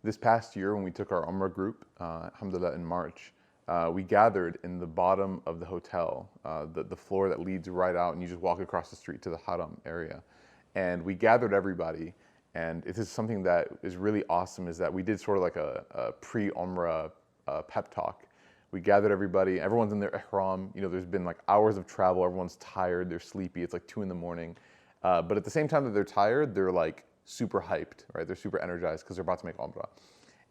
This past year, when we took our Umrah group, alhamdulillah, in March, we gathered in the bottom of the hotel, the floor that leads right out, and you just walk across the street to the Haram area. And we gathered everybody, and it is something that is really awesome, is that we did sort of like a pre-Umrah pep talk. We gathered everybody, everyone's in their ihram, you know, there's been like hours of travel, everyone's tired, they're sleepy, it's like 2 in the morning. But at the same time that they're tired, they're like super hyped, right? They're super energized because they're about to make Umrah.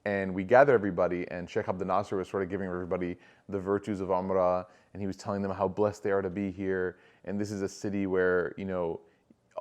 And we gathered everybody, and Sheikh Abdel Nasser was sort of giving everybody the virtues of Umrah, and he was telling them how blessed they are to be here. And this is a city where, you know,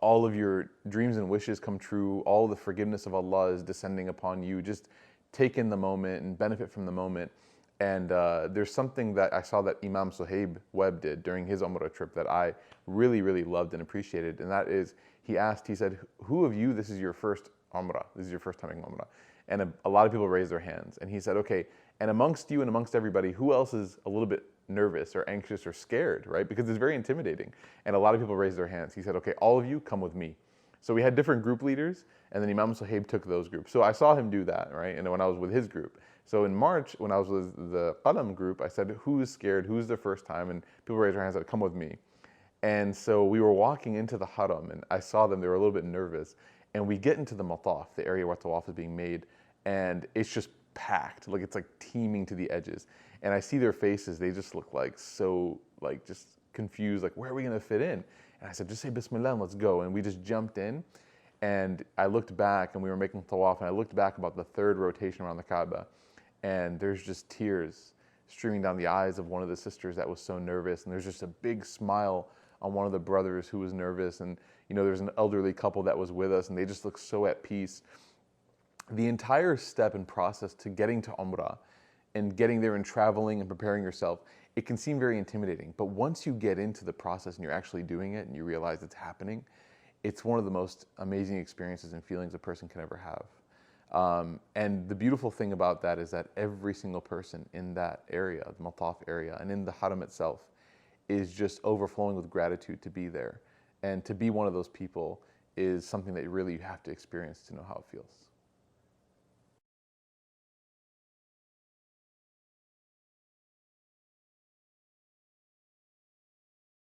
all of your dreams and wishes come true, all the forgiveness of Allah is descending upon you. Just take in the moment and benefit from the moment. And there's something that I saw that Imam Suhaib Webb did during his Umrah trip that I really, really loved and appreciated. And that is, he said, who of you, this is your first Umrah? This is your first time in Umrah? And a lot of people raised their hands. And he said, okay, and amongst you and amongst everybody, who else is a little bit nervous or anxious or scared, right? Because it's very intimidating. And a lot of people raised their hands. He said, okay, all of you come with me. So we had different group leaders, and then Imam Suhaib took those groups. So I saw him do that, right? And when I was with his group. So in March, when I was with the Qalam group, I said, who's scared? Who's the first time? And people raised their hands and said, come with me. And so we were walking into the Haram, and I saw them, they were a little bit nervous. And we get into the Mataf, the area where Tawaf is being made, and it's just packed, like it's like teeming to the edges. And I see their faces, they just look like so, like just confused, like where are we gonna fit in? And I said, just say Bismillah and let's go. And we just jumped in, and I looked back, and we were making Tawaf, and I looked back about the 3rd rotation around the Kaaba, and there's just tears streaming down the eyes of one of the sisters that was so nervous, and there's just a big smile on one of the brothers who was nervous, and you know, there's an elderly couple that was with us, and they just looked so at peace. The entire step and process to getting to Umrah and getting there and traveling and preparing yourself, it can seem very intimidating, but once you get into the process and you're actually doing it and you realize it's happening, it's one of the most amazing experiences and feelings a person can ever have. And the beautiful thing about that is that every single person in that area, the Mataf area, and in the Haram itself, is just overflowing with gratitude to be there. And to be one of those people is something that really you have to experience to know how it feels.